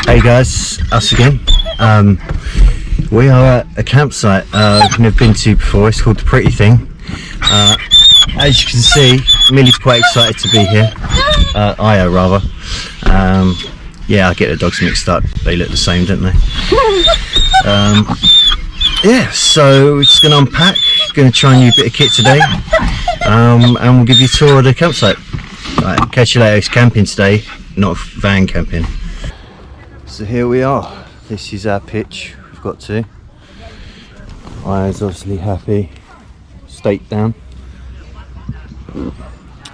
Hey guys, us again. We are at a campsite we've never been to before. It's called the Pretty Thing. As you can see, Millie's quite excited to be here. Io rather. Yeah, I get the dogs mixed up. They look the same, don't they? Yeah, so we're just going to unpack. Going to try a new bit of kit today, and we'll give you a tour of the campsite. Right, catch you later. It's camping today, not van camping. So here we are. This is our pitch. We've got to. Io's obviously happy. Stake down.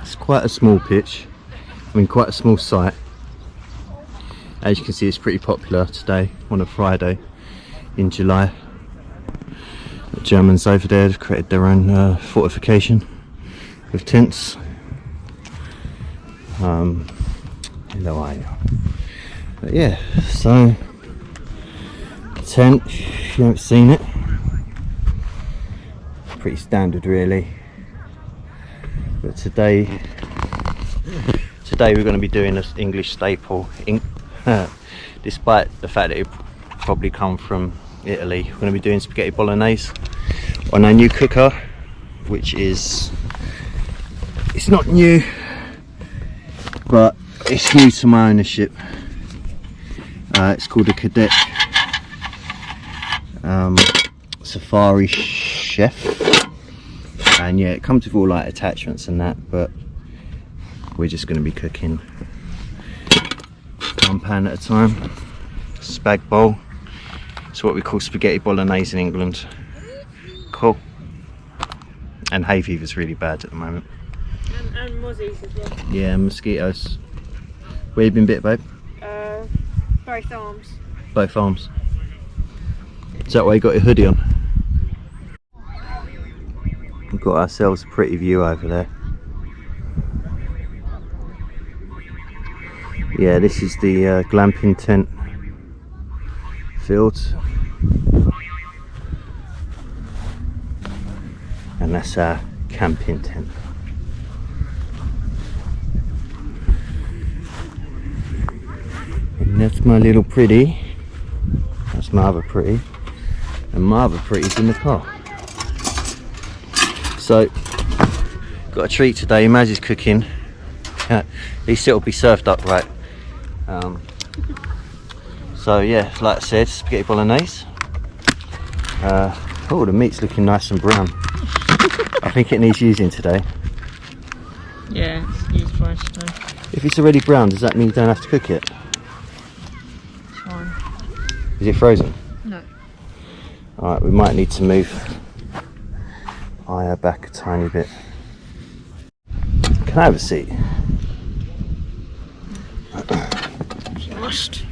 It's quite a small pitch. I mean, quite a small site. As you can see, it's pretty popular today on a Friday in July. The Germans over there have created their own fortification with tents. Hello, Io. But yeah, so tent, if you haven't seen it, pretty standard really. But today we're going to be doing this English staple, despite the fact that it probably come from Italy. We're going to be doing spaghetti bolognese on our new cooker, which is, it's not new, but it's new to my ownership. It's called a Cadet Safari Chef, and yeah, it comes with all like attachments and that, but we're just going to be cooking one pan at a time. Spag bowl. It's what we call spaghetti bolognese in England. Cool. And hay fever's really bad at the moment. And mozzies as well. Yeah, mosquitoes. Where you been bit, babe? Both arms. Both arms. Is that why you got your hoodie on? We've got ourselves a pretty view over there. Yeah, this is the glamping tent field. And that's our camping tent. And that's my little pretty. That's my other pretty. And my other pretty's in the car. So, got a treat today. Maz is cooking. At least it'll be served up right. So yeah, like I said, spaghetti bolognese. Oh, the meat's looking nice and brown. I think it needs using today. Yeah, it's used twice today. If it's already brown, does that mean you don't have to cook it? It's fine. Is it frozen? No. Alright, we might need to move Io back a tiny bit. Can I have a seat? Just.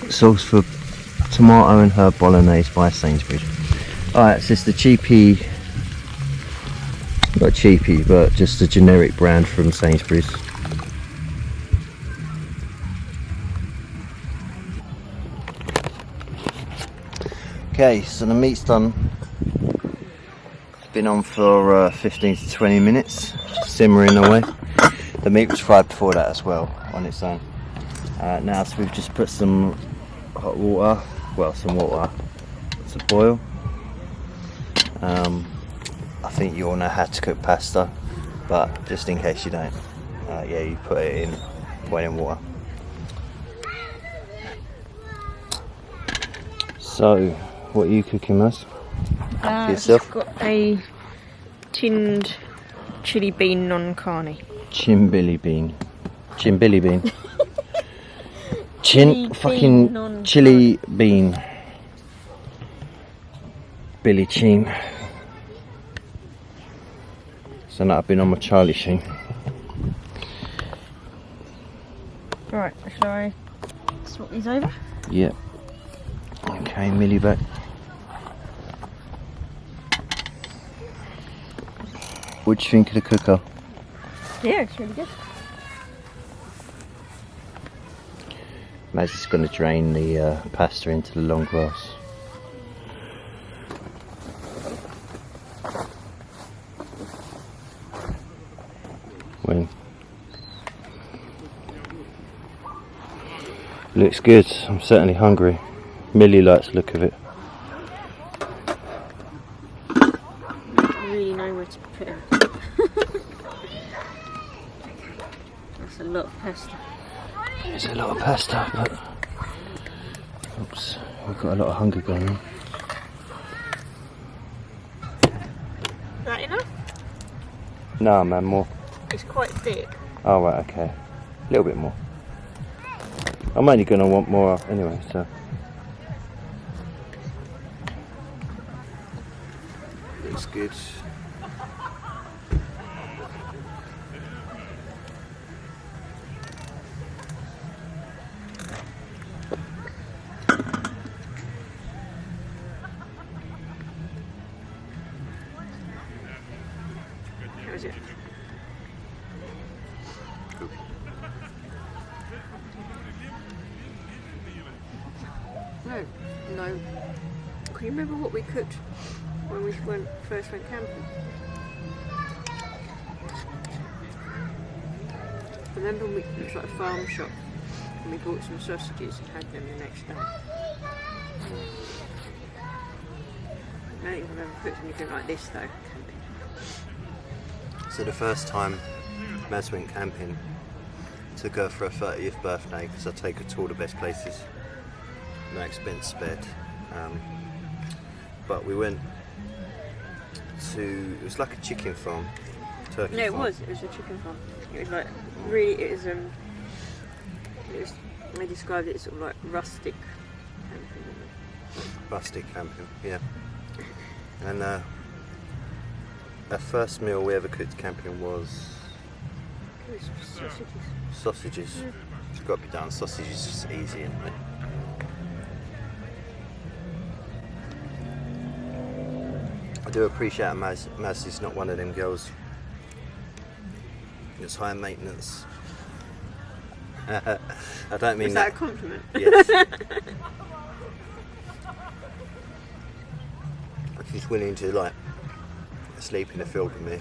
Sauce for tomato and herb bolognese by Sainsbury's. Alright, so it's the cheapy, not cheapy, but just a generic brand from Sainsbury's. Okay, so the meat's done. It's been on for 15 to 20 minutes, simmering away. The meat was fried before that as well, on its own. Now, so we've just put some hot water, well, some water to boil. I think you all know how to cook pasta, but just in case you don't, yeah, you put it in boiling water. So, what are you cooking, Maz? For yourself? I've got a tinned chili bean non carne. Chimbilly bean. Chimbilly bean. Fucking chili bean. Billy Chin. So now I've been on my Charlie Sheen. Right, shall I swap these over? Yep. Okay, Millie back. What do you think of the cooker? Yeah, it's really good. Maz is going to drain the pasta into the long grass. When looks good. I'm certainly hungry. Millie likes the look of it. I really know where to put it. That's a lot of pasta. It's a lot of pasta, but oops, we've got a lot of hunger going on. Is that enough? No, man, more. It's quite thick. Oh, right, okay. A little bit more. I'm only going to want more anyway, so. Looks good. How is it? No. Can you remember what we cooked when we first went camping? Remember it was like a farm shop and we bought some sausages and had them the next day. I don't think I've ever cooked anything like this though, camping. So the first time Maz went camping, took her for her 30th birthday because I take her to all the best places. No expense spared. But we went to, it was like a chicken farm, turkey No, it farm. was a chicken farm. It was like, really, it was, they described it as sort of like rustic camping. Rustic camping, yeah. And our first meal we ever cooked camping was It was sausages. sausages. Yeah. It's got to be done. Sausages is just easy, isn't it? I do appreciate Maz. Maz is not one of them girls that's high maintenance. I don't mean Is that a compliment? Yes. She's willing to like sleep in the field with me,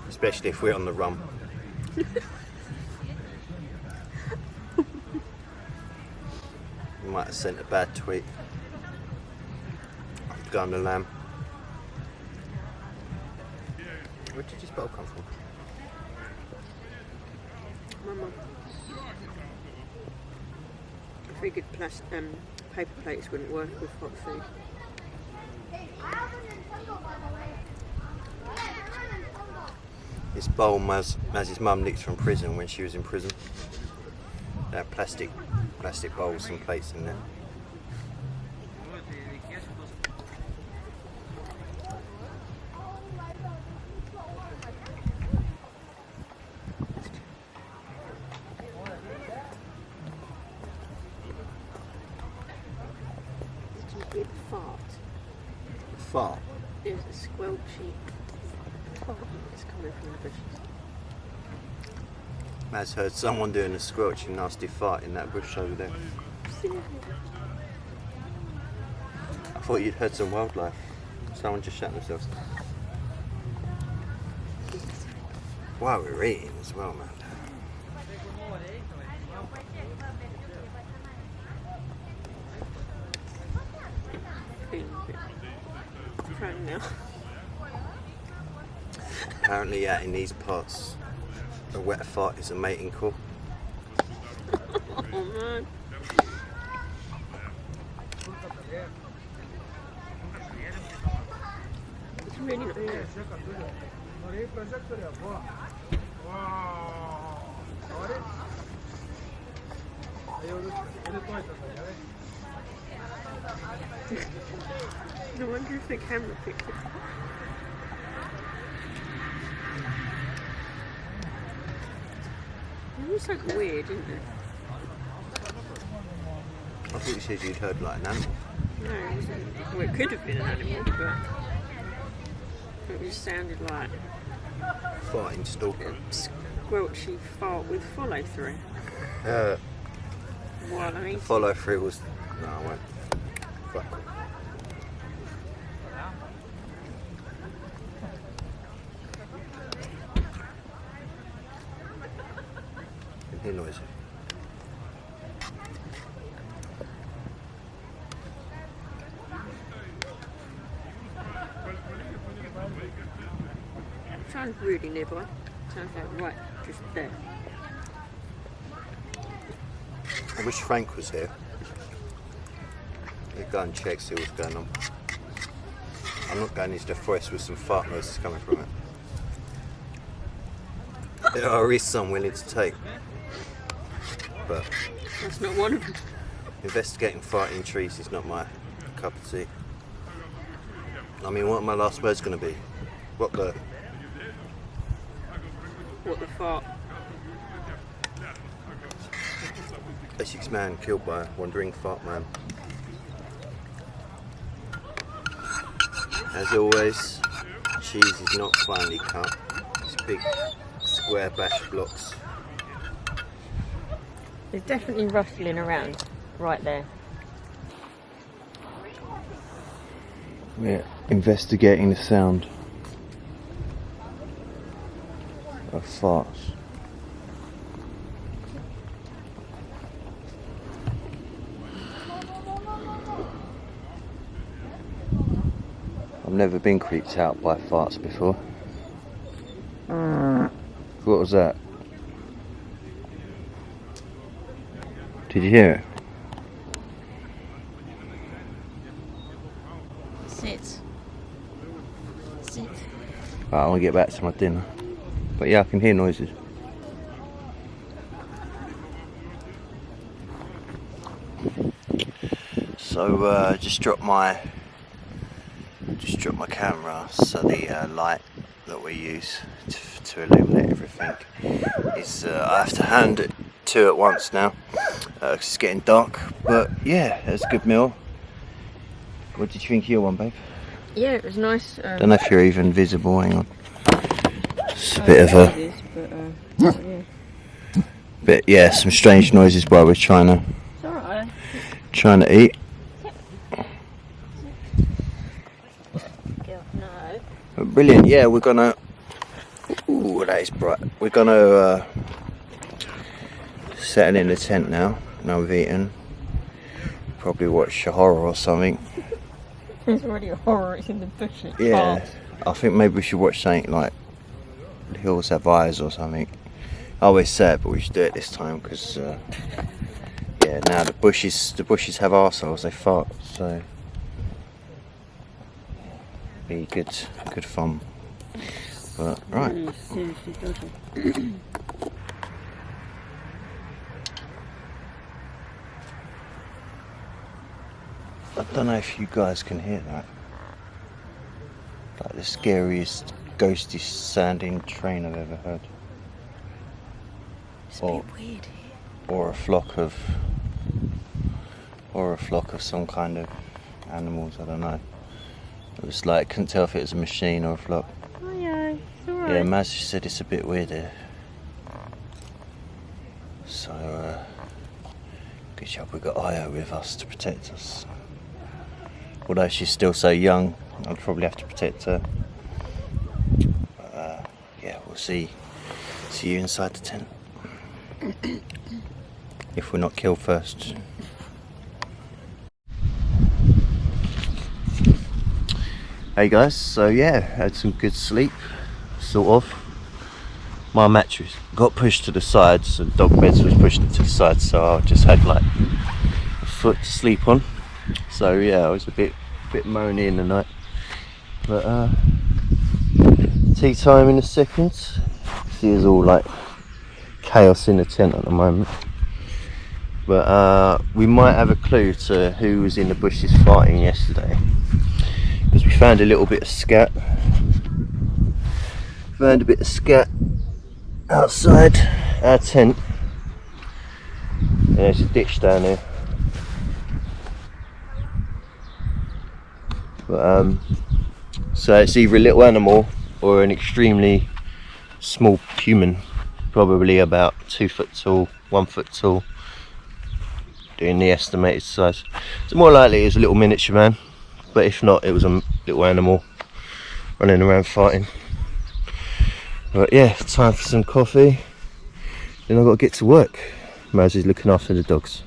especially if we're on the run. You might have sent a bad tweet. Go on the lamb. Where did this bottle come from? Mama. I figured paper plates wouldn't work with hot food. This bowl Maz's mum nicked from prison when she was in prison. They had plastic bowls and plates in there. Big fart. Fart. There's a squelchy fart that's coming from the bushes. Maz heard someone doing a squelchy nasty fart in that bush over there. I thought you'd heard some wildlife. Someone just shot themselves. While we're eating as well, man. Feeling a bit prone now. Apparently, in these parts, a wet fart is a mating call. Oh no. It's really not here. I wonder if the camera picked it. It was like weird, didn't it? I thought you said you'd heard like an animal. No, it wasn't. Well, it could have been an animal, but it just sounded like Farting stalker. a squelchy fart with follow through. While I'm eating. Follow through was... No, I won't. Fuck. Can hear noise. Sounds really nearby. Sounds like right just there. I wish Frank was here. He'd go and check, see what's going on. I'm not going into the forest with some fart noises coming from it. There are risks I'm willing to take, but That's not one of them. investigating farting trees is not my cup of tea. I mean, what are my last words going to be? What the fart? Essex man killed by a wandering fart man. As always, cheese is not finely cut. It's big square bash blocks. There's definitely rustling around right there. We're investigating the sound of farts. I've never been creeped out by farts before. What was that? Did you hear it? Sit. Right, I want to get back to my dinner. But yeah, I can hear noises. So just dropped my camera, so the light that we use to illuminate everything is I have to hand it two at once now. It's getting dark, but yeah, it's a good meal. What did you think of your one, babe? Yeah, it was nice. Don't know if you're even visible. Hang on. It's a bit of a. Yeah. But yeah, some strange noises while we're trying to eat. No. But brilliant. Yeah, we're gonna. Ooh, that is bright. We're gonna settle in the tent now. Now we've eaten. Probably watch a horror or something. There's already a horror. It's in the bush. Yeah, I think maybe we should watch something like The Hills Have Eyes or something. I always say it, but we should do it this time because yeah, now the bushes have arseholes, they fart, so be good fun. But right. Seriously, doesn't. I don't know if you guys can hear that. Like the scariest, ghostish sounding train I've ever heard. It's a bit weird here. Or a flock of some kind of animals, I don't know. It was like, couldn't tell if it was a machine or a flock. Oh yeah, it's alright. Yeah, Maz said it's a bit weird here. So, good job we got Io with us to protect us. Although she's still so young, I'd probably have to protect her. But, yeah, we'll see you inside the tent. If we're not killed first. Hey guys, so yeah, had some good sleep, sort of. My mattress got pushed to the sides, and dog beds was pushed to the sides, so I just had like a foot to sleep on. So yeah, I was a bit moany in the night. But tea time in a second. See, there's all like chaos in the tent at the moment. But we might have a clue to who was in the bushes farting yesterday. Because we found a little bit of scat. Found a bit of scat outside our tent. And there's a ditch down here. But, so it's either a little animal or an extremely small human. probably about 2 foot tall, 1 foot tall, doing the estimated size. So more likely it was a little miniature man, but if not, it was a little animal running around fighting. But yeah, time for some coffee, then I've got to get to work. Maz is looking after the dogs.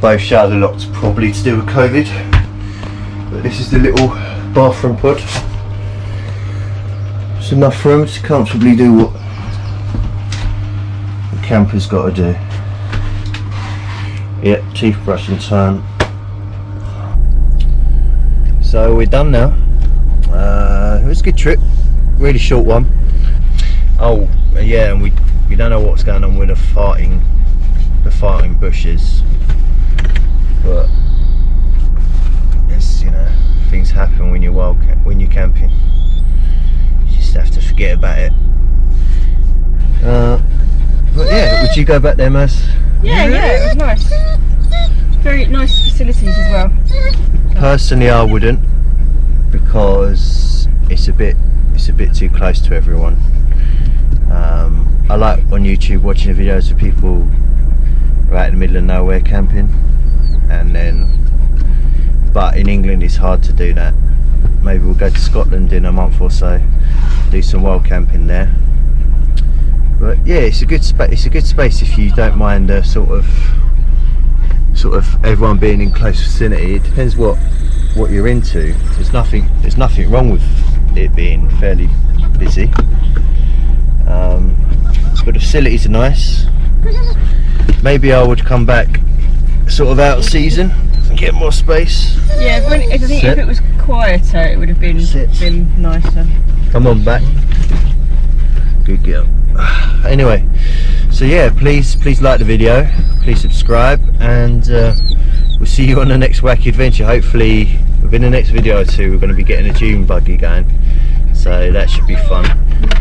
Both showers are locked, probably to do with COVID, but this is the little bathroom pod. It's enough room to comfortably do what the camper's got to do. Yep, teeth brushing time. So we're done now. It was a good trip, really short one. Oh yeah, and we don't know what's going on with the farting bushes. But it's, you know, things happen when you're camping. You just have to forget about it. But yeah, would you go back there, Maz? Yeah, it was nice. Very nice facilities as well. Personally, I wouldn't, because it's a bit too close to everyone. I like on YouTube watching the videos of people right in the middle of nowhere camping. But in England it's hard to do that. Maybe we'll go to Scotland in a month or so, do some wild camping there. But yeah, it's a good space if you don't mind the sort of everyone being in close vicinity. It depends what you're into. There's nothing wrong with it being fairly busy. But the facilities are nice. Maybe I would come back sort of out of season and get more space. Yeah, I think if it was quieter, it would have been nicer. Come on back. Good girl. Anyway, so yeah, please like the video, please subscribe, and we'll see you on the next wacky adventure. Hopefully within the next video or two we're going to be getting a dune buggy going, so that should be fun.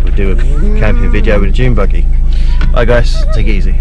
We'll do a camping video with a dune buggy. Bye guys, take it easy.